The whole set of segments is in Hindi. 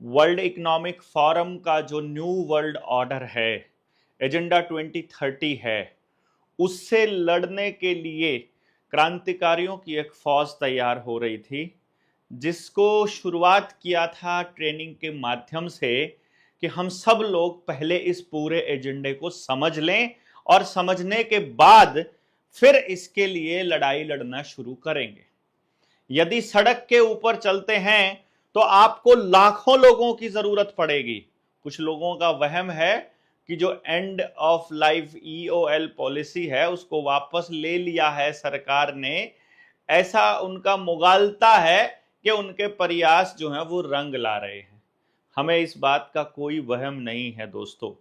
वर्ल्ड इकोनॉमिक फोरम का जो न्यू वर्ल्ड ऑर्डर है, एजेंडा 2030 है, उससे लड़ने के लिए क्रांतिकारियों की एक फौज तैयार हो रही थी, जिसको शुरुआत किया था ट्रेनिंग के माध्यम से कि हम सब लोग पहले इस पूरे एजेंडे को समझ लें और समझने के बाद फिर इसके लिए लड़ाई लड़ना शुरू करेंगे। यदि सड़क के ऊपर चलते हैं तो आपको लाखों लोगों की जरूरत पड़ेगी। कुछ लोगों का वहम है कि जो end of life EOL policy है उसको वापस ले लिया है सरकार ने, ऐसा उनका मुगालता है कि उनके प्रयास जो हैं वो रंग ला रहे हैं। हमें इस बात का कोई वहम नहीं है दोस्तों।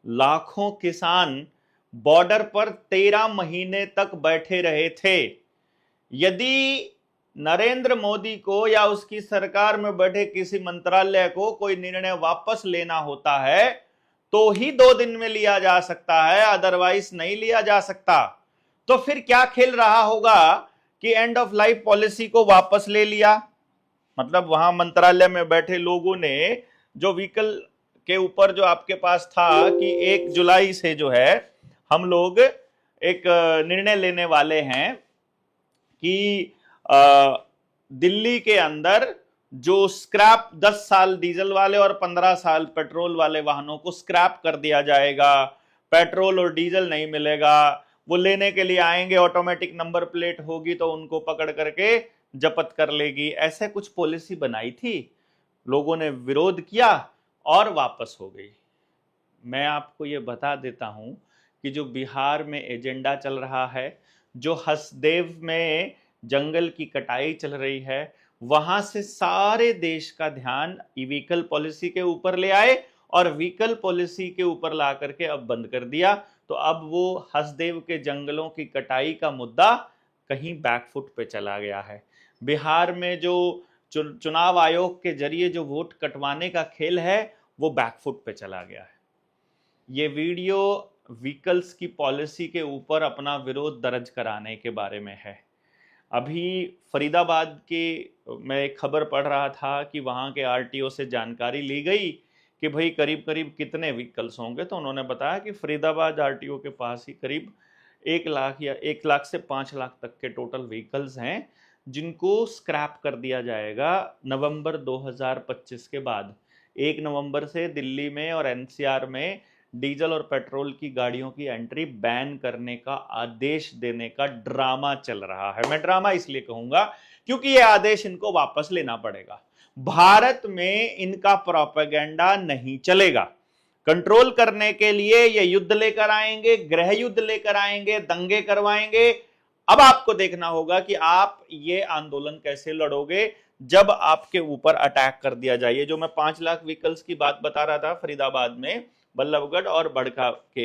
लाखों किसान बॉर्डर पर 13 महीने तक बैठे रहे थे। यदि नरेंद्र मोदी को या उसकी सरकार में बैठे किसी मंत्रालय को कोई निर्णय वापस लेना होता है तो ही 2 दिन में लिया जा सकता है, अदरवाइज नहीं लिया जा सकता। तो फिर क्या खेल रहा होगा कि एंड ऑफ लाइफ पॉलिसी को वापस ले लिया, मतलब वहां मंत्रालय में बैठे लोगों ने जो व्हीकल के ऊपर जो आपके पास था कि 1 जुलाई से जो है हम लोग एक निर्णय लेने वाले हैं कि दिल्ली के अंदर जो स्क्रैप 10 साल डीजल वाले और 15 साल पेट्रोल वाले वाहनों को स्क्रैप कर दिया जाएगा, पेट्रोल और डीजल नहीं मिलेगा। वो लेने के लिए आएंगे, ऑटोमेटिक नंबर प्लेट होगी तो उनको पकड़ करके जब्त कर लेगी। ऐसे कुछ पॉलिसी बनाई थी, लोगों ने विरोध किया और वापस हो गई। मैं आपको ये बता देता हूं कि जो बिहार में एजेंडा चल रहा है, जो हसदेव में जंगल की कटाई चल रही है, वहां से सारे देश का ध्यान व्हीकल पॉलिसी के ऊपर ले आए और व्हीकल पॉलिसी के ऊपर ला करके अब बंद कर दिया। तो अब वो हसदेव के जंगलों की कटाई का मुद्दा कहीं बैकफुट पे चला गया है। बिहार में जो चुनाव आयोग के जरिए जो वोट कटवाने का खेल है वो बैकफुट पे चला गया है। ये वीडियो व्हीकल्स की पॉलिसी के ऊपर अपना विरोध दर्ज कराने के बारे में है। अभी फरीदाबाद के मैं एक खबर पढ़ रहा था कि वहाँ के RTO से जानकारी ली गई कि भाई करीब करीब कितने व्हीकल्स होंगे, तो उन्होंने बताया कि फरीदाबाद RTO के पास ही करीब 1 लाख या 1 लाख से 5 लाख तक के टोटल व्हीकल्स हैं जिनको स्क्रैप कर दिया जाएगा नवंबर 2025 के बाद। 1 नवंबर से दिल्ली में और NCR में डीजल और पेट्रोल की गाड़ियों की एंट्री बैन करने का आदेश देने का ड्रामा चल रहा है। मैं ड्रामा इसलिए कहूंगा क्योंकि यह आदेश इनको वापस लेना पड़ेगा। भारत में इनका प्रोपेगेंडा नहीं चलेगा। कंट्रोल करने के लिए ये युद्ध लेकर आएंगे, गृह युद्ध लेकर आएंगे, दंगे करवाएंगे। अब आपको देखना होगा कि आप ये आंदोलन कैसे लड़ोगे जब आपके ऊपर अटैक कर दिया जाए। जो मैं 5 लाख व्हीकल्स की बात बता रहा था फरीदाबाद में, बल्लभगढ़ और बड़खा के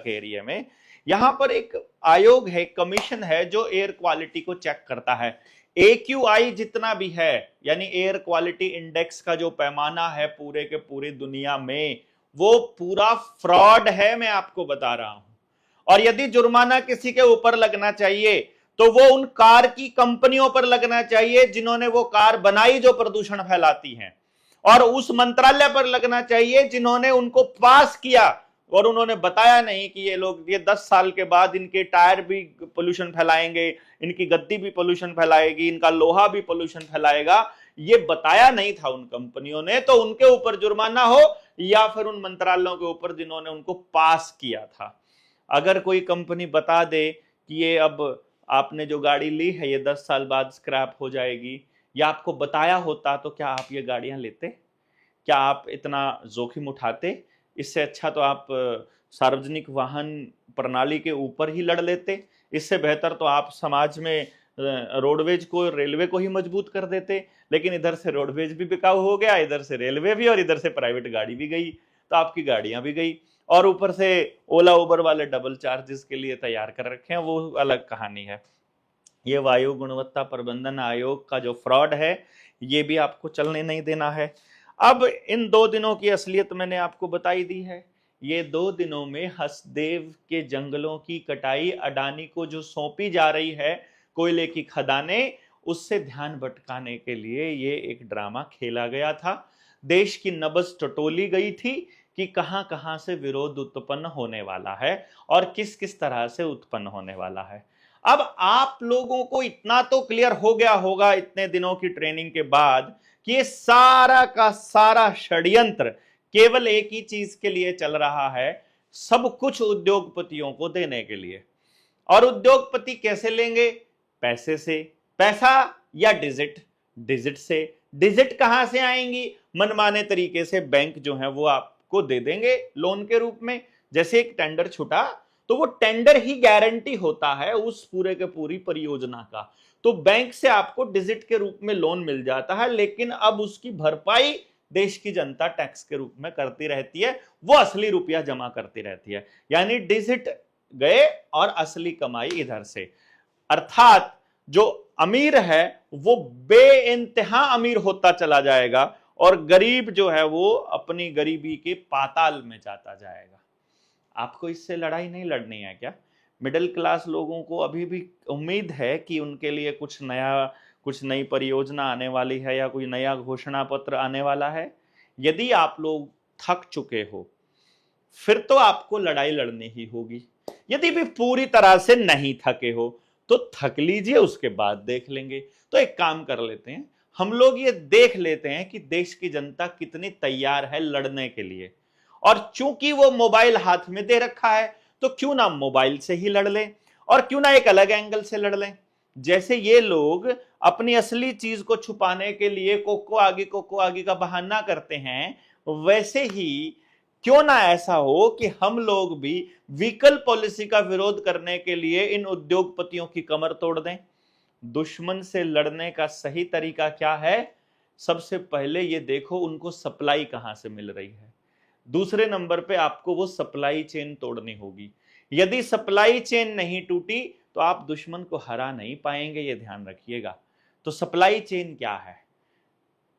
एरिया में, यहां पर एक आयोग है, कमीशन है जो एयर क्वालिटी को चेक करता है। AQI जितना भी है, यानी एयर क्वालिटी इंडेक्स का जो पैमाना है पूरे के पूरी दुनिया में, वो पूरा फ्रॉड है, मैं आपको बता रहा हूं। और यदि जुर्माना किसी के ऊपर लगना चाहिए तो वो उन कार की कंपनियों पर लगना चाहिए जिन्होंने वो कार बनाई जो प्रदूषण फैलाती हैं, और उस मंत्रालय पर लगना चाहिए जिन्होंने उनको पास किया। और उन्होंने बताया नहीं कि ये लोग 10 साल के बाद इनके टायर भी पोल्यूशन फैलाएंगे, इनकी गद्दी भी पोल्यूशन फैलाएगी, इनका लोहा भी पोल्यूशन फैलाएगा। ये बताया नहीं था उन कंपनियों ने, तो उनके ऊपर जुर्माना हो या फिर उन मंत्रालयों के ऊपर जिन्होंने उनको पास किया था। अगर कोई कंपनी बता दे कि ये अब आपने जो गाड़ी ली है ये 10 साल बाद स्क्रैप हो जाएगी, या आपको बताया होता, तो क्या आप ये गाड़ियां लेते? क्या आप इतना जोखिम उठाते? इससे अच्छा तो आप सार्वजनिक वाहन प्रणाली के ऊपर ही लड़ लेते। इससे बेहतर तो आप समाज में रोडवेज को, रेलवे को ही मजबूत कर देते। लेकिन इधर से रोडवेज भी बिकाऊ हो गया, इधर से रेलवे भी, और इधर से प्राइवेट गाड़ी भी गई, तो आपकी गाड़ियां भी गई। और ऊपर से ओला उबर वाले डबल चार्जेस के लिए तैयार कर रखे हैं, वो अलग कहानी है। ये वायु गुणवत्ता प्रबंधन आयोग का जो फ्रॉड है ये भी आपको चलने नहीं देना है। अब इन 2 दिनों की असलियत मैंने आपको बताई दी है। ये 2 दिनों में हसदेव के जंगलों की कटाई अडानी को जो सौंपी जा रही है, कोयले की खदानें, उससे ध्यान भटकाने के लिए ये एक ड्रामा खेला गया था। देश की नब्ज टटोली गई थी कि कहां कहां से विरोध उत्पन्न होने वाला है और किस किस तरह से उत्पन्न होने वाला है। अब आप लोगों को इतना तो क्लियर हो गया होगा इतने दिनों की ट्रेनिंग के बाद कि ये सारा का सारा षड्यंत्र केवल एक ही चीज के लिए चल रहा है, सब कुछ उद्योगपतियों को देने के लिए। और उद्योगपति कैसे लेंगे? पैसे से। पैसा या डिजिट? डिजिट से। डिजिट कहां से आएंगी? मनमाने तरीके से बैंक जो है वो आपको दे देंगे लोन के रूप में। जैसे एक टेंडर छूटा तो वो टेंडर ही गारंटी होता है उस पूरे के पूरी परियोजना का। तो बैंक से आपको डिजिट के रूप में लोन मिल जाता है, लेकिन अब उसकी भरपाई देश की जनता टैक्स के रूप में करती रहती है, वो असली रुपया जमा करती रहती है। यानी डिजिट गए और असली कमाई इधर से। अर्थात जो अमीर है वो बेइंतहा अमीर होता चला जाएगा और गरीब जो है वो अपनी गरीबी के पाताल में जाता जाएगा। आपको इससे लड़ाई नहीं लड़नी है क्या? मिडिल क्लास लोगों को अभी भी उम्मीद है कि उनके लिए कुछ नया, कुछ नई परियोजना आने वाली है या कोई नया घोषणा पत्र आने वाला है। यदि आप लोग थक चुके हो फिर तो आपको लड़ाई लड़नी ही होगी। यदि भी पूरी तरह से नहीं थके हो तो थक लीजिए, उसके बाद देख लेंगे। तो एक काम कर लेते हैं, हम लोग ये देख लेते हैं कि देश की जनता कितनी तैयार है लड़ने के लिए। और चूंकि वो मोबाइल हाथ में दे रखा है तो क्यों ना मोबाइल से ही लड़ लें, और क्यों ना एक अलग एंगल से लड़ लें। जैसे ये लोग अपनी असली चीज को छुपाने के लिए कोको आगे का बहाना करते हैं, वैसे ही क्यों ना ऐसा हो कि हम लोग भी व्हीकल पॉलिसी का विरोध करने के लिए इन उद्योगपतियों की कमर तोड़ दें। दुश्मन से लड़ने का सही तरीका क्या है? सबसे पहले ये देखो उनको सप्लाई कहां से मिल रही है। दूसरे नंबर पे आपको वो सप्लाई चेन तोड़नी होगी। यदि सप्लाई चेन नहीं टूटी तो आप दुश्मन को हरा नहीं पाएंगे, ये ध्यान रखिएगा। तो सप्लाई चेन क्या है?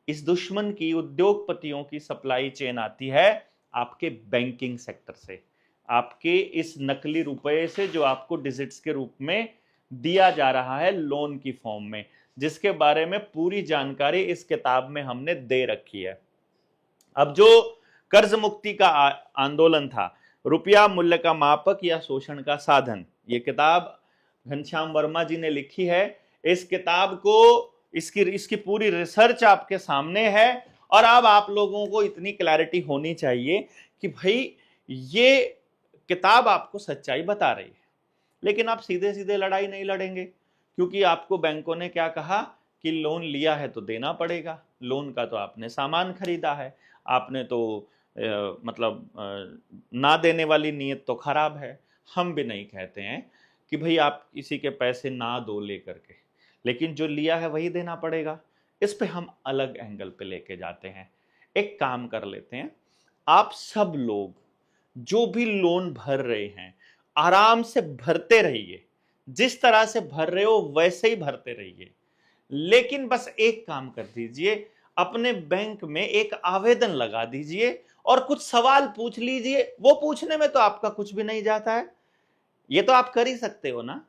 इस दुश्मन की, उद्योगपतियों की सप्लाई चेन आती है आपके बैंकिंग सेक्टर से, आपके इस नकली रुपए से जो आपको डिजिट्स के रूप में दिया जा रहा है लोन की फॉर्म में, जिसके बारे में पूरी जानकारी इस किताब में हमने दे रखी है। अब जो कर्ज मुक्ति का आंदोलन था, रुपया मूल्य का मापक या शोषण का साधन, ये किताब घनश्याम वर्मा जी ने लिखी है। इस किताब को, इसकी पूरी रिसर्च आपके सामने है और अब आप लोगों को इतनी क्लैरिटी होनी चाहिए कि भाई ये किताब आपको सच्चाई बता रही है। लेकिन आप सीधे सीधे लड़ाई नहीं लड़ेंगे, क्योंकि आपको बैंकों ने क्या कहा कि लोन लिया है तो देना पड़ेगा। लोन का तो आपने सामान खरीदा है, आपने तो ना देने वाली नीयत तो खराब है। हम भी नहीं कहते हैं कि भाई आप किसी के पैसे ना दो लेकर के, लेकिन जो लिया है वही देना पड़ेगा। इस पे हम अलग एंगल पे लेके जाते हैं। एक काम कर लेते हैं, आप सब लोग जो भी लोन भर रहे हैं आराम से भरते रहिए, जिस तरह से भर रहे हो वैसे ही भरते रहिए। लेकिन बस एक काम कर दीजिए, अपने बैंक में एक आवेदन लगा दीजिए और कुछ सवाल पूछ लीजिए। वो पूछने में तो आपका कुछ भी नहीं जाता है। ये तो आप कर ही सकते हो ना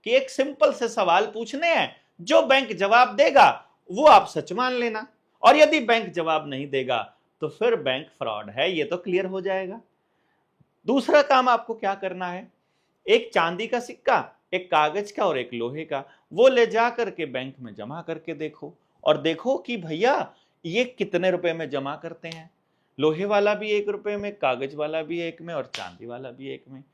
कि एक सिंपल से सवाल पूछने हैं, जो बैंक जवाब देगा वो आप सच मान लेना, और यदि बैंक जवाब नहीं देगा तो फिर बैंक फ्रॉड है, ये तो क्लियर हो जाएगा। दूसरा काम आपको क्या करना है, एक चांदी का सिक्का, एक कागज का और एक लोहे का, वो ले जा करके बैंक में जमा करके देखो और देखो कि भैया ये कितने रुपए में जमा करते हैं। लोहे वाला भी 1 रुपए में, कागज वाला भी 1 में और चांदी वाला भी 1 में।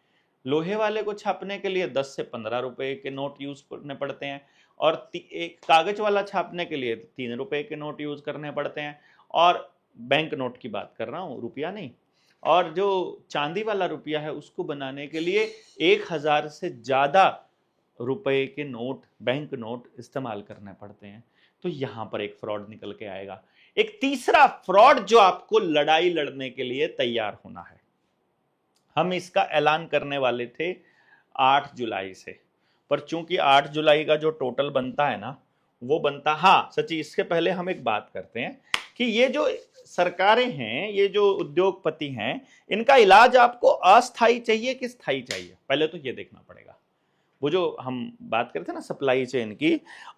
लोहे वाले को छापने के लिए 10 से 15 रुपए के नोट यूज करने पड़ते हैं और एक कागज वाला छापने के लिए 3 रुपए के नोट यूज करने पड़ते हैं। और बैंक नोट की बात कर रहा हूँ, रुपया नहीं। और जो चांदी वाला रुपया है उसको बनाने के लिए 1000 से ज्यादा रुपए के नोट, बैंक नोट इस्तेमाल करने पड़ते हैं। तो यहां पर एक फ्रॉड निकल के आएगा। एक तीसरा फ्रॉड जो आपको लड़ाई लड़ने के लिए तैयार होना है, हम इसका ऐलान करने वाले थे 8 जुलाई से, पर चूंकि 8 जुलाई का जो टोटल बनता है ना वो बनता, हाँ सच्ची, इसके पहले हम एक बात करते हैं कि ये जो सरकारें हैं, ये जो उद्योगपति हैं, इनका इलाज आपको अस्थायी चाहिए कि स्थायी चाहिए, पहले तो ये देखना पड़ेगा। वो जो हम बात करते हैं ना सप्लाई चेन की,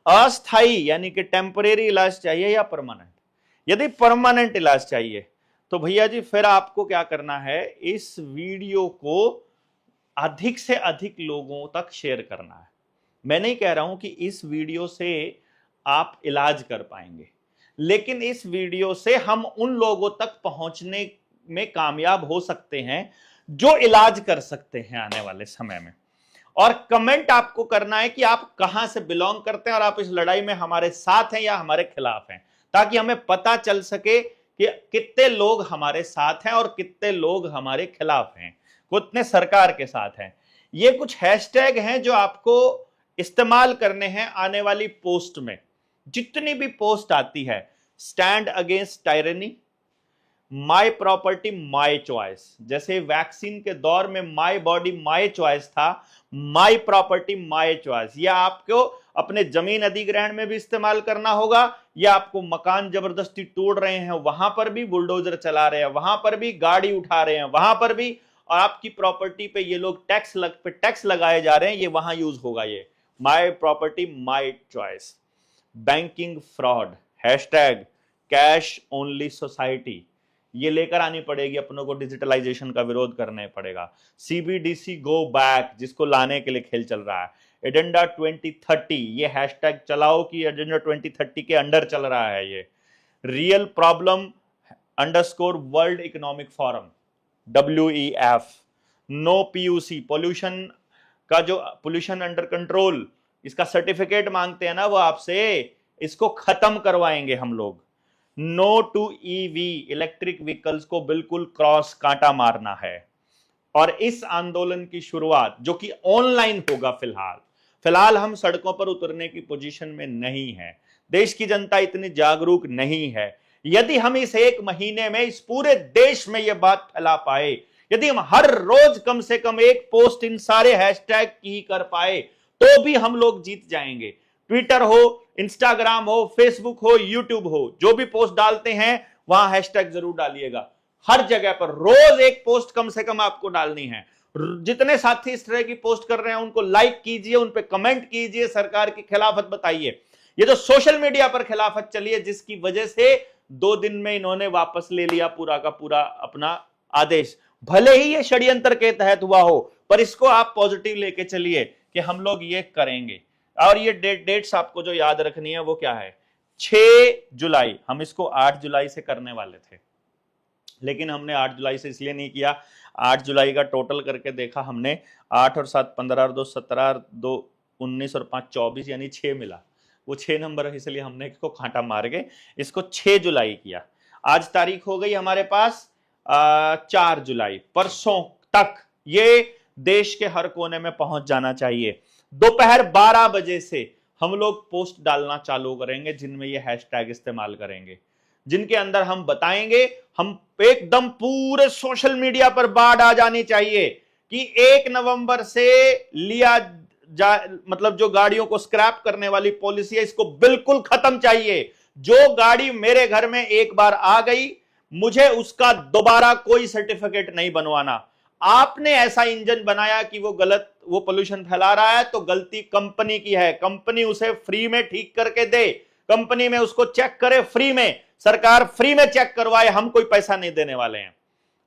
अस्थाई यानी कि टेम्परेरी इलाज चाहिए या परमानेंट। यदि परमानेंट इलाज चाहिए तो भैया जी फिर आपको क्या करना है, इस वीडियो को अधिक से अधिक लोगों तक शेयर करना है। मैं नहीं कह रहा हूं कि इस वीडियो से आप इलाज कर पाएंगे, लेकिन इस वीडियो से हम उन लोगों तक पहुंचने में कामयाब हो सकते हैं जो इलाज कर सकते हैं आने वाले समय में। और कमेंट आपको करना है कि आप कहां से बिलोंग करते हैं और आप इस लड़ाई में हमारे साथ हैं या हमारे खिलाफ हैं, ताकि हमें पता चल सके कि कितने लोग हमारे साथ हैं और कितने लोग हमारे खिलाफ हैं, कितने सरकार के साथ हैं। ये कुछ हैशटैग हैं जो आपको इस्तेमाल करने हैं आने वाली पोस्ट में। जितनी भी पोस्ट आती है, stand against tyranny, my property my choice, जैसे वैक्सीन के दौर में माय बॉडी माय चॉइस था, माय प्रॉपर्टी माय चॉइस, या आपको अपने जमीन अधिग्रहण में भी इस्तेमाल करना होगा, या आपको मकान जबरदस्ती तोड़ रहे हैं वहां पर भी बुलडोजर चला रहे हैं, वहां पर भी गाड़ी उठा रहे हैं, वहां पर भी, और आपकी प्रॉपर्टी पे ये लोग टैक्स लगाए जा रहे हैं, ये वहां यूज होगा ये my property my choice. Banking fraud, hashtag cash only society, ये लेकर आनी पड़ेगी अपनों को, डिजिटलाइजेशन का विरोध करना पड़ेगा। सीबीडीसी गो बैक, जिसको लाने के लिए खेल चल रहा है। एजेंडा 2030, ये हैशटैग चलाओ कि एजेंडा 2030 के अंडर चल रहा है ये। Real problem underscore world economic forum WEF। No PUC, pollution का जो पोल्यूशन अंडर कंट्रोल, इसका सर्टिफिकेट मांगते हैं ना वो आपसे, इसको खत्म करवाएंगे हम लोग। No to EV, electric vehicles को बिल्कुल क्रॉस कांटा मारना है। और इस आंदोलन की शुरुआत जो कि ऑनलाइन होगा, फिलहाल हम सड़कों पर उतरने की पोजीशन में नहीं है, देश की जनता इतनी जागरूक नहीं है। यदि हम इस एक महीने में इस पूरे देश में यह बात फैला पाए, यदि हम हर रोज कम से कम एक पोस्ट इन सारे हैशटैग की कर पाए, तो भी हम लोग जीत जाएंगे। ट्विटर हो, इंस्टाग्राम हो, फेसबुक हो, यूट्यूब हो, जो भी पोस्ट डालते हैं वहां हैशटैग जरूर डालिएगा। हर जगह पर रोज एक पोस्ट कम से कम आपको डालनी है। जितने साथी इस तरह की पोस्ट कर रहे हैं उनको लाइक कीजिए, उन पे कमेंट कीजिए, सरकार की खिलाफत बताइए। ये जो सोशल मीडिया पर खिलाफत चली है, जिसकी वजह से 2 दिन में इन्होंने वापस ले लिया पूरा का पूरा अपना आदेश, भले ही ये षड्यंत्र के तहत हुआ हो, पर इसको आप पॉजिटिव लेके चलिए कि हम लोग ये करेंगे। और ये डेट्स आपको जो याद रखनी है वो क्या है, 6 जुलाई, हम इसको 8 जुलाई से करने वाले थे, लेकिन हमने 8 जुलाई से इसलिए नहीं किया, 8 जुलाई का टोटल करके देखा हमने, 8 और 7 15 और 2 17, 2 19 और 5 24, यानी 6 मिला। वो 6 नंबर है, इसलिए हमने इसको कांटा मार के इसको 6 जुलाई किया। आज तारीख हो गई हमारे पास 4 जुलाई, परसों तक ये देश के हर कोने में पहुंच जाना चाहिए। दोपहर 12 बजे से हम लोग पोस्ट डालना चालू करेंगे जिनमें ये हैशटैग इस्तेमाल करेंगे, जिनके अंदर हम बताएंगे, हम एकदम पूरे सोशल मीडिया पर बाढ़ आ जानी चाहिए कि 1 नवंबर से लिया मतलब जो गाड़ियों को स्क्रैप करने वाली पॉलिसी है, इसको बिल्कुल खत्म चाहिए। जो गाड़ी मेरे घर में एक बार आ गई, मुझे उसका दोबारा कोई सर्टिफिकेट नहीं बनवाना। आपने ऐसा इंजन बनाया कि वो गलत, वो पोल्यूशन फैला रहा है, तो गलती कंपनी की है, कंपनी उसे फ्री में ठीक करके दे, कंपनी में उसको चेक करे फ्री में, सरकार फ्री में चेक करवाए, हम कोई पैसा नहीं देने वाले हैं।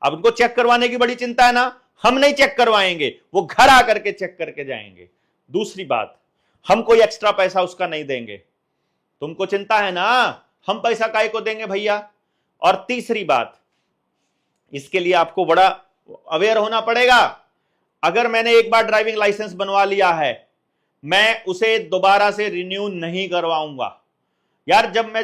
अब उनको चेक करवाने की बड़ी चिंता है ना, हम नहीं चेक करवाएंगे, वो घर आकर के चेक करके जाएंगे। दूसरी बात, हम कोई एक्स्ट्रा पैसा उसका नहीं देंगे, तुमको चिंता है ना, हम पैसा काहे को देंगे भैया। और तीसरी बात, इसके लिए आपको बड़ा अवेयर होना पड़ेगा। अगर मैंने एक बार ड्राइविंग लाइसेंस बनवा लिया है, मैं उसे दोबारा से रिन्यू नहीं करवाऊंगा यार। जब मैं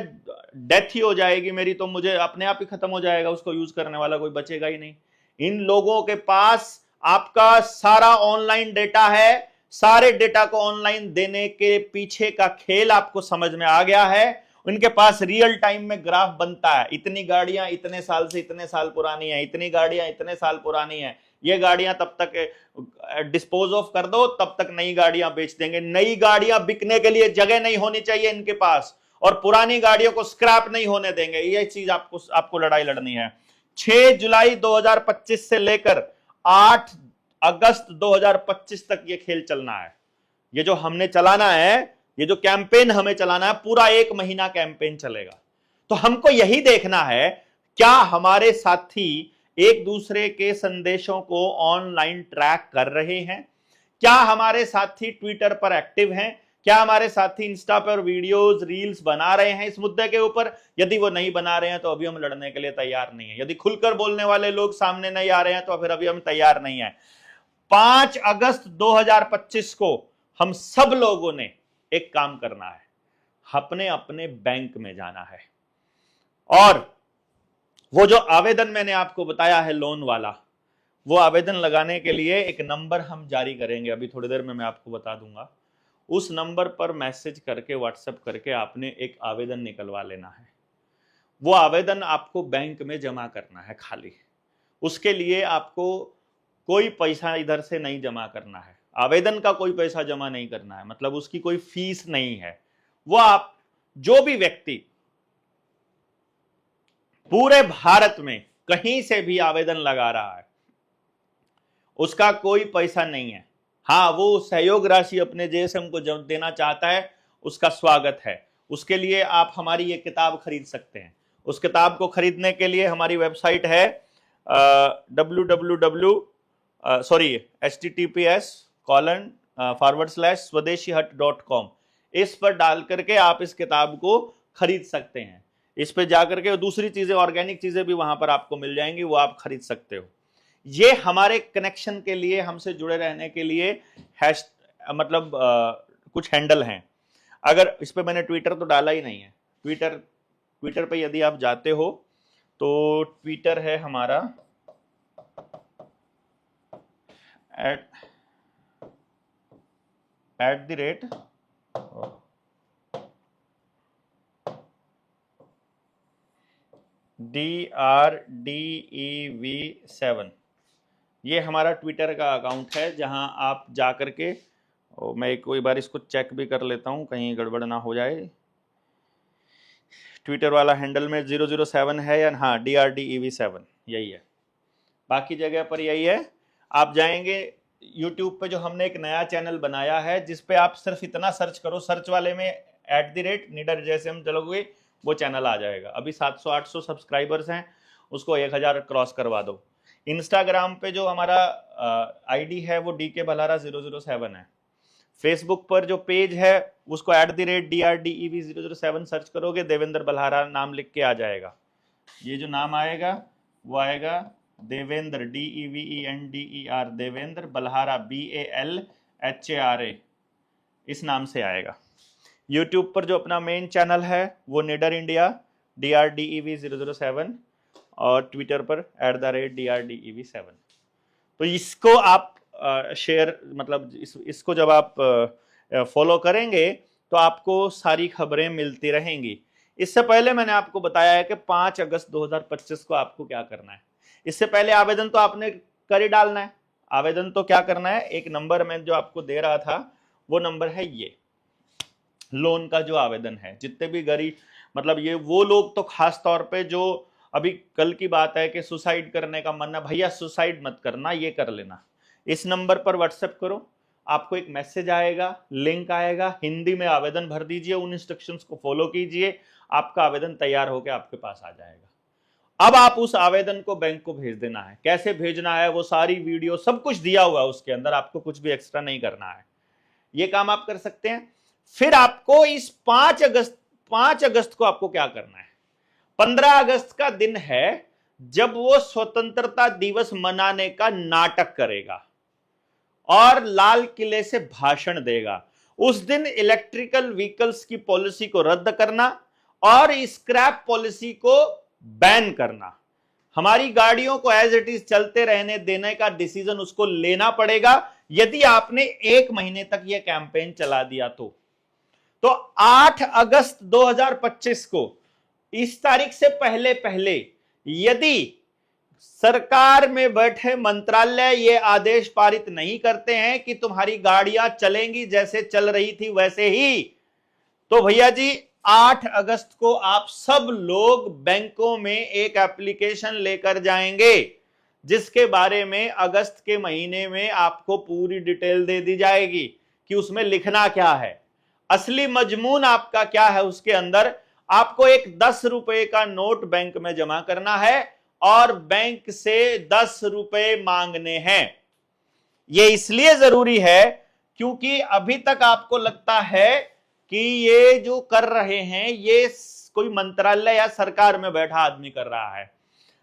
डेथ ही हो जाएगी मेरी, तो मुझे अपने आप ही खत्म हो जाएगा, उसको यूज करने वाला कोई बचेगा ही नहीं। इन लोगों के पास आपका सारा ऑनलाइन डेटा है, सारे डेटा को ऑनलाइन देने के पीछे का खेल आपको समझ में आ गया है। उनके पास रियल टाइम में ग्राफ बनता है, इतनी गाड़ियां इतने साल से इतने साल पुरानी है, इतनी गाड़ियां इतने साल पुरानी है, ये गाड़ियां तब तक डिस्पोज ऑफ कर दो, तब तक नई गाड़ियां बेच देंगे। नई गाड़ियां बिकने के लिए जगह नहीं होनी चाहिए इनके पास, और पुरानी गाड़ियों को स्क्रैप नहीं होने देंगे। ये चीज आपको लड़ाई लड़नी है। 6 जुलाई 2025 से लेकर 8 अगस्त 2025 तक ये खेल चलना है। ये जो हमने चलाना है, ये जो कैंपेन हमें चलाना है, पूरा 1 महीना कैंपेन चलेगा। तो हमको यही देखना है क्या हमारे साथी एक दूसरे के संदेशों को ऑनलाइन ट्रैक कर रहे हैं, क्या हमारे साथी ट्विटर पर एक्टिव हैं, क्या हमारे साथी इंस्टा पर वीडियोस रील्स बना रहे हैं इस मुद्दे के ऊपर। यदि वो नहीं बना रहे हैं तो अभी हम लड़ने के लिए तैयार नहीं है। यदि खुलकर बोलने वाले लोग सामने नहीं आ रहे हैं तो फिर अभी हम तैयार नहीं है। 5 अगस्त 2025 को हम सब लोगों ने एक काम करना है, अपने अपने बैंक में जाना है और वो जो आवेदन मैंने आपको बताया है लोन वाला, वो आवेदन लगाने के लिए एक नंबर हम जारी करेंगे, अभी थोड़ी देर में मैं आपको बता दूंगा। उस नंबर पर मैसेज करके, व्हाट्सएप करके आपने एक आवेदन निकलवा लेना है। वो आवेदन आपको बैंक में जमा करना है खाली। उसके लिए आपको कोई पैसा इधर से नहीं जमा करना है, आवेदन का कोई पैसा जमा नहीं करना है, मतलब उसकी कोई फीस नहीं है। वो आप जो भी व्यक्ति पूरे भारत में कहीं से भी आवेदन लगा रहा है, उसका कोई पैसा नहीं है। हाँ, वो सहयोग राशि अपने जेएसएम को जब देना चाहता है, उसका स्वागत है। उसके लिए आप हमारी ये किताब खरीद सकते हैं। उस किताब को खरीदने के लिए हमारी वेबसाइट है https://swadeshihut.com। इस पर डाल करके आप इस किताब को खरीद सकते हैं। इस पर जाकर के दूसरी चीजें, ऑर्गेनिक चीजें भी वहां पर आपको मिल जाएंगी, वो आप खरीद सकते हो। ये हमारे कनेक्शन के लिए, हमसे जुड़े रहने के लिए कुछ हैंडल हैं। अगर इस पे मैंने ट्विटर तो डाला ही नहीं है, ट्विटर पे यदि आप जाते हो तो ट्विटर है हमारा @DRDEV7। ये हमारा ट्विटर का अकाउंट है जहां आप जा करके, मैं कोई बार इसको चेक भी कर लेता हूं कहीं गड़बड़ ना हो जाए। ट्विटर वाला हैंडल में 007 है या हाँ, DRDEV7 यही है, बाकी जगह पर यही है। आप जाएंगे यूट्यूब पे, जो हमने एक नया चैनल बनाया है जिस पे आप सिर्फ इतना सर्च करो, सर्च वाले में @निडर जैसे हम चलोगे वो चैनल आ जाएगा। अभी 700-800 सब्सक्राइबर्स हैं, उसको 1000 क्रॉस करवा दो। इंस्टाग्राम पे जो हमारा आईडी है वो DK Bhallara 007 है। फेसबुक पर जो पेज है उसको @DRDEV007 सर्च करोगे, देवेंद्र बल्हारा नाम लिख के आ जाएगा। ये जो नाम आएगा वो आएगा देवेंद्र, DEVENDER, देवेंद्र बल्हारा, BALHARA, इस नाम से आएगा। यूट्यूब पर जो अपना मेन चैनल है वो निडर इंडिया DRDEV007 और ट्विटर पर @DRDEV7। तो इसको आप शेयर, मतलब इसको जब आप फॉलो करेंगे तो आपको सारी खबरें मिलती रहेंगी। इससे पहले मैंने आपको बताया है कि 5 अगस्त 2025 को आपको क्या करना है। इससे पहले आवेदन तो आपने कर ही डालना है। आवेदन तो क्या करना है, एक नंबर मैं जो आपको दे रहा था वो नंबर है ये लोन का जो आवेदन है। जितने भी गरीब, मतलब ये वो लोग तो खास तौर पे जो अभी कल की बात है कि सुसाइड करने का मन है, भैया सुसाइड मत करना, ये कर लेना। इस नंबर पर व्हाट्सएप करो, आपको एक मैसेज आएगा, लिंक आएगा, हिंदी में आवेदन भर दीजिए, उन इंस्ट्रक्शंस को फॉलो कीजिए, आपका आवेदन तैयार होकर आपके पास आ जाएगा। अब आप उस आवेदन को बैंक को भेज देना है। कैसे भेजना है वो सारी वीडियो सब कुछ दिया हुआ है उसके अंदर, आपको कुछ भी एक्स्ट्रा नहीं करना है। ये काम आप कर सकते हैं। फिर आपको इस 5 अगस्त को आपको क्या करना है, 15 अगस्त का दिन है जब वो स्वतंत्रता दिवस मनाने का नाटक करेगा और लाल किले से भाषण देगा। उस दिन इलेक्ट्रिकल व्हीकल्स की पॉलिसी को रद्द करना और स्क्रैप पॉलिसी को बैन करना। हमारी गाड़ियों को एज इट इज चलते रहने देने का डिसीजन उसको लेना पड़ेगा यदि आपने 1 महीने तक यह कैंपेन चला दिया तो 8 अगस्त 2025 को, इस तारीख से पहले पहले यदि सरकार में बैठे मंत्रालय ये आदेश पारित नहीं करते हैं कि तुम्हारी गाड़ियां चलेंगी जैसे चल रही थी वैसे ही, तो भैया जी 8 अगस्त को आप सब लोग बैंकों में एक एप्लीकेशन लेकर जाएंगे जिसके बारे में अगस्त के महीने में आपको पूरी डिटेल दे दी जाएगी कि उसमें लिखना क्या है, असली मजमून आपका क्या है। उसके अंदर आपको एक 10 रुपए का नोट बैंक में जमा करना है और बैंक से 10 रुपए मांगने हैं। यह इसलिए जरूरी है क्योंकि अभी तक आपको लगता है कि ये जो कर रहे हैं ये कोई मंत्रालय या सरकार में बैठा आदमी कर रहा है।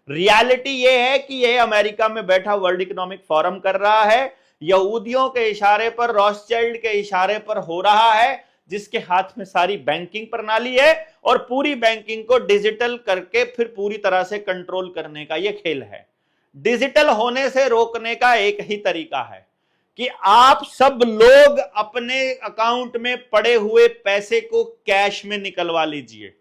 रियलिटी ये है कि ये अमेरिका में बैठा वर्ल्ड इकोनॉमिक फोरम कर रहा है, यहूदियों के इशारे पर, रॉथस्चाइल्ड के इशारे पर हो रहा है, जिसके हाथ में सारी बैंकिंग प्रणाली है और पूरी बैंकिंग को डिजिटल करके फिर पूरी तरह से कंट्रोल करने का यह खेल है। डिजिटल होने से रोकने का एक ही तरीका है कि आप सब लोग अपने अकाउंट में पड़े हुए पैसे को कैश में निकलवा लीजिए।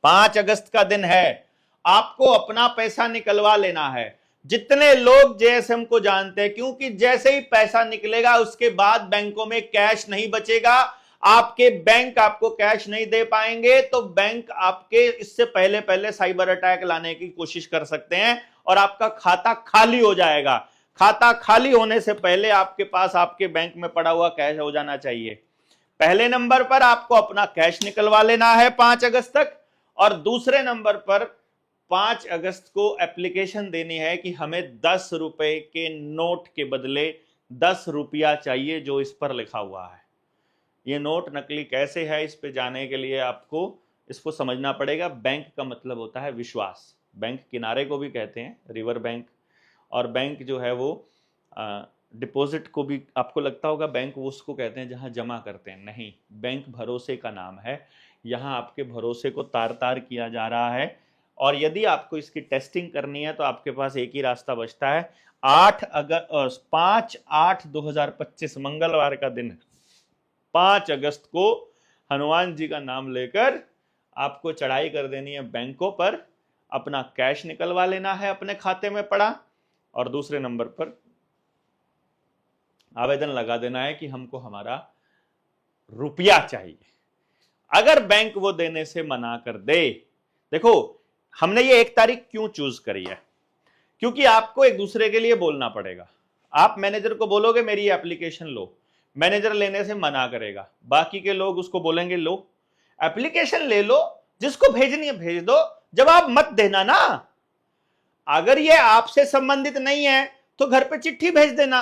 5 अगस्त का दिन है, आपको अपना पैसा निकलवा लेना है। जितने लोग जेएसएम को जानते हैं, क्योंकि जैसे ही पैसा निकलेगा उसके बाद बैंकों में कैश नहीं बचेगा, आपके बैंक आपको कैश नहीं दे पाएंगे, तो बैंक आपके इससे पहले पहले साइबर अटैक लाने की कोशिश कर सकते हैं और आपका खाता खाली हो जाएगा। खाता खाली होने से पहले आपके पास आपके बैंक में पड़ा हुआ कैश हो जाना चाहिए। पहले नंबर पर आपको अपना कैश निकलवा लेना है 5 अगस्त तक, और दूसरे नंबर पर 5 अगस्त को एप्लीकेशन देनी है कि हमें 10 रुपए के नोट के बदले 10 रुपया चाहिए जो इस पर लिखा हुआ है। ये नोट नकली कैसे है, इस पे जाने के लिए आपको इसको समझना पड़ेगा। बैंक का मतलब होता है विश्वास। बैंक किनारे को भी कहते हैं रिवर बैंक, और बैंक जो है वो डिपॉजिट को भी, आपको लगता होगा बैंक वो उसको कहते हैं जहां जमा करते हैं, नहीं, बैंक भरोसे का नाम है। यहाँ आपके भरोसे को तार तार किया जा रहा है, और यदि आपको इसकी टेस्टिंग करनी है तो आपके पास एक ही रास्ता बचता है। 5/8/2025 मंगलवार का दिन है। 5 अगस्त को हनुमान जी का नाम लेकर आपको चढ़ाई कर देनी है बैंकों पर, अपना कैश निकलवा लेना है अपने खाते में पड़ा, और दूसरे नंबर पर आवेदन लगा देना है कि हमको हमारा रुपया चाहिए। अगर बैंक वो देने से मना कर दे, देखो हमने ये 1 तारीख क्यों चूज करी है, क्योंकि आपको एक दूसरे के लिए बोलना पड़ेगा। आप मैनेजर को बोलोगे मेरी ये एप्लीकेशन लो, मैनेजर लेने से मना करेगा, बाकी के लोग उसको बोलेंगे लो एप्लीकेशन ले लो, जिसको भेजनी है भेज दो, जवाब मत देना ना। अगर ये आपसे संबंधित नहीं है तो घर पे चिट्ठी भेज देना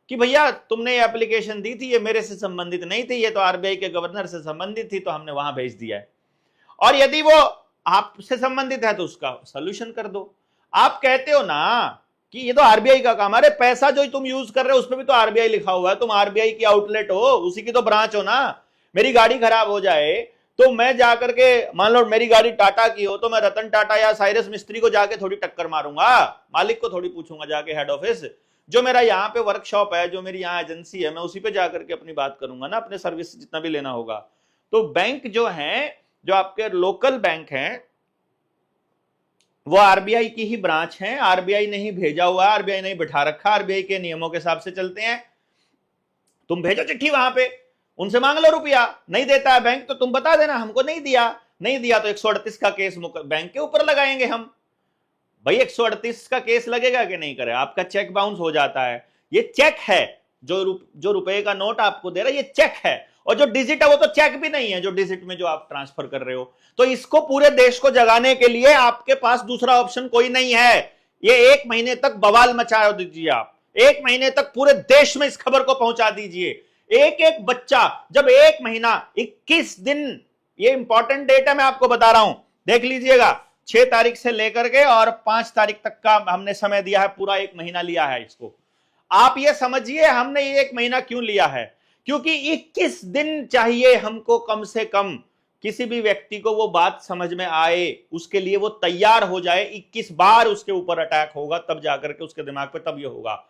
कि भैया तुमने ये एप्लीकेशन दी थी, ये मेरे से संबंधित नहीं थी, ये तो आरबीआई के गवर्नर से संबंधित थी, तो हमने वहां भेज दिया है। और यदि वो आपसे संबंधित है तो उसका सॉल्यूशन कर दो। आप कहते हो ना कि ये तो आरबीआई का काम है, अरे पैसा जो तुम यूज कर रहे हो उसमें भी तो आरबीआई लिखा हुआ है, तुम आरबीआई की आउटलेट हो, उसी की तो ब्रांच हो ना। मेरी गाड़ी खराब हो जाए तो मैं जाकर के, मान लो मेरी गाड़ी टाटा की हो, तो मैं रतन टाटा या साइरस मिस्त्री को जाके थोड़ी टक्कर मारूंगा, मालिक को थोड़ी पूछूंगा जाके हेड ऑफिस। जो मेरा यहाँ पे वर्कशॉप है, जो मेरी यहाँ एजेंसी है, मैं उसी पे जाकर के अपनी बात करूंगा ना, अपने सर्विस जितना भी लेना होगा। तो बैंक जो है, जो आपके लोकल बैंक हैं, वो आरबीआई की ही ब्रांच है, आरबीआई ने ही भेजा हुआ, आरबीआई ने ही बिठा रखा, आरबीआई के नियमों के हिसाब से चलते हैं। तुम भेजो चिट्ठी वहां पे, उनसे मांग लो रुपया। नहीं देता है बैंक तो तुम बता देना हमको नहीं दिया, नहीं दिया तो 138 का केस बैंक के ऊपर लगाएंगे हम। भाई 138 का केस लगेगा कि नहीं करे, आपका चेक बाउंस हो जाता है। ये चेक है, जो रुपए का नोट आपको दे रहा है ये चेक है, और जो डिजिट है वो तो चेक भी नहीं है, जो डिजिट में जो आप ट्रांसफर कर रहे हो। तो इसको पूरे देश को जगाने के लिए आपके पास दूसरा ऑप्शन कोई नहीं है। ये 1 महीने तक बवाल मचा दीजिए आप, 1 महीने तक पूरे देश में इस खबर को पहुंचा दीजिए। एक एक बच्चा, जब 1 महीना 21 दिन, ये इंपॉर्टेंट डेट है, मैं आपको बता रहा हूं, देख लीजिएगा। 6 तारीख से लेकर के और 5 तारीख तक का हमने समय दिया है, पूरा 1 महीना लिया है इसको। आप ये समझिए हमने ये 1 महीना क्यों लिया है, क्योंकि 21 दिन चाहिए हमको कम से कम, किसी भी व्यक्ति को वो बात समझ में आए, उसके लिए वो तैयार हो जाए। 21 बार उसके ऊपर अटैक होगा, तब जाकर के उसके दिमाग पे तब ये होगा।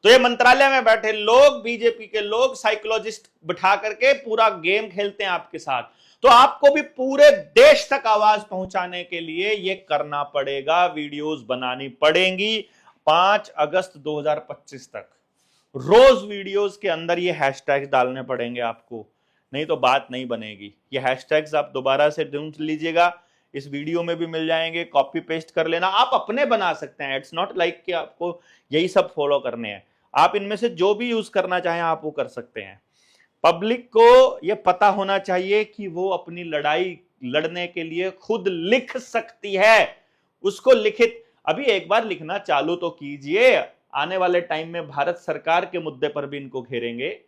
तो ये मंत्रालय में बैठे लोग, बीजेपी के लोग, साइकोलॉजिस्ट बिठा करके पूरा गेम खेलते हैं आपके साथ। तो आपको भी पूरे देश तक आवाज पहुंचाने के लिए ये करना पड़ेगा, वीडियोस बनानी पड़ेंगी। 5 अगस्त 2025 तक रोज वीडियोस के अंदर ये हैशटैग्स डालने पड़ेंगे आपको, नहीं तो बात नहीं बनेगी। ये हैशटैग्स आप दोबारा से ढूंढ लीजिएगा, इस वीडियो में भी मिल जाएंगे, कॉपी पेस्ट कर लेना, आप अपने बना सकते हैं। इट्स नॉट लाइक कि आपको यही सब फॉलो करने हैं। आप इनमें से जो भी यूज करना चाहें आप वो कर सकते हैं। पब्लिक को यह पता होना चाहिए कि वो अपनी लड़ाई लड़ने के लिए खुद लिख सकती है। उसको लिखित अभी एक बार लिखना चालू तो कीजिए। आने वाले टाइम में भारत सरकार के मुद्दे पर भी इनको घेरेंगे।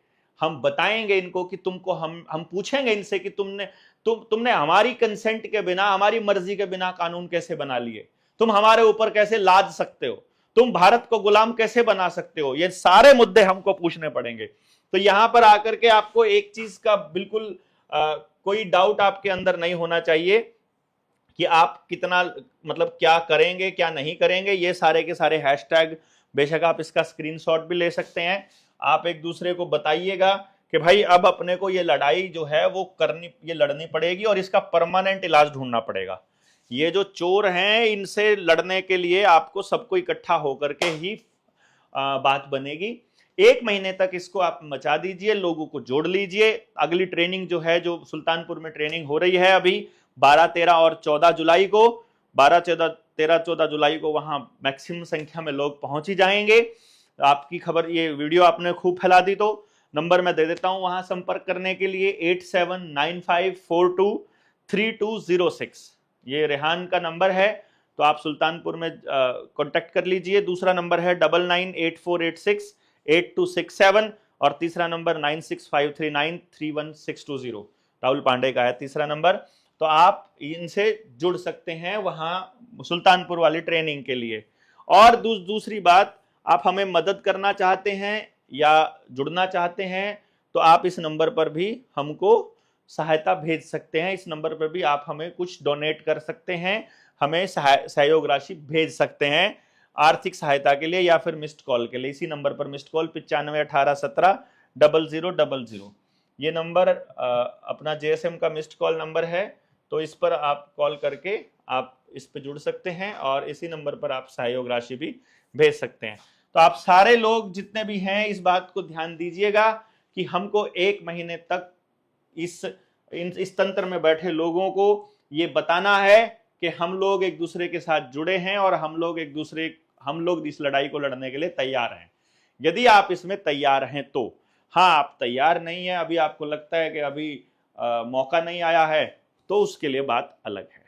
हम बताएंगे इनको कि तुमको हम पूछेंगे इनसे कि तुमने हमारी कंसेंट के बिना, हमारी मर्जी के बिना कानून कैसे बना लिए, तुम हमारे ऊपर कैसे लाद सकते हो, तुम भारत को गुलाम कैसे बना सकते हो। ये सारे मुद्दे हमको पूछने पड़ेंगे। तो यहां पर आकर के आपको एक चीज का बिल्कुल कोई डाउट आपके अंदर नहीं होना चाहिए कि आप कितना मतलब क्या करेंगे क्या नहीं करेंगे। ये सारे के सारे हैशटैग, बेशक आप इसका स्क्रीनशॉट भी ले सकते हैं। आप एक दूसरे को बताइएगा कि भाई अब अपने को ये लड़ाई जो है वो ये लड़नी पड़ेगी और इसका परमानेंट इलाज ढूंढना पड़ेगा। ये जो चोर हैं इनसे लड़ने के लिए आपको सबको इकट्ठा होकर के ही बात बनेगी। 1 महीने तक इसको आप मचा दीजिए, लोगों को जोड़ लीजिए। अगली ट्रेनिंग जो है, जो सुल्तानपुर में ट्रेनिंग हो रही है अभी 12, 13 और 14 जुलाई को, 12, 13, 14 जुलाई को वहां मैक्सिमम संख्या में लोग पहुंच ही जाएंगे। आपकी खबर, ये वीडियो आपने खूब फैला दी तो नंबर मैं दे देता हूं वहां संपर्क करने के लिए 8795423206। ये रेहान का नंबर है, तो आप सुल्तानपुर में कांटेक्ट कर लीजिए। दूसरा नंबर है 9984868267 और तीसरा नंबर 9653931620। राहुल पांडे का है तीसरा नंबर। तो आप इनसे जुड़ सकते हैं वहां सुल्तानपुर वाली ट्रेनिंग के लिए। और दूसरी बात, आप हमें मदद करना चाहते हैं या जुड़ना चाहते हैं तो आप इस नंबर पर भी हमको सहायता भेज सकते हैं। इस नंबर पर भी आप हमें कुछ डोनेट कर सकते हैं, हमें सहयोग राशि भेज सकते हैं आर्थिक सहायता के लिए या फिर मिस्ड कॉल के लिए। इसी नंबर पर मिस्ड कॉल 9518170000। ये नंबर अपना JSM का मिस्ड कॉल नंबर है, तो इस पर आप कॉल करके आप इस पर जुड़ सकते हैं और इसी नंबर पर आप सहयोग राशि भी भेज सकते हैं। तो आप सारे लोग जितने भी हैं इस बात को ध्यान दीजिएगा कि हमको 1 महीने तक इस तंत्र में बैठे लोगों को ये बताना है कि हम लोग एक दूसरे के साथ जुड़े हैं और हम लोग इस लड़ाई को लड़ने के लिए तैयार हैं। यदि आप इसमें तैयार हैं तो। हाँ, आप तैयार नहीं है, अभी आपको लगता है कि अभी मौका नहीं आया है, तो उसके लिए बात अलग है।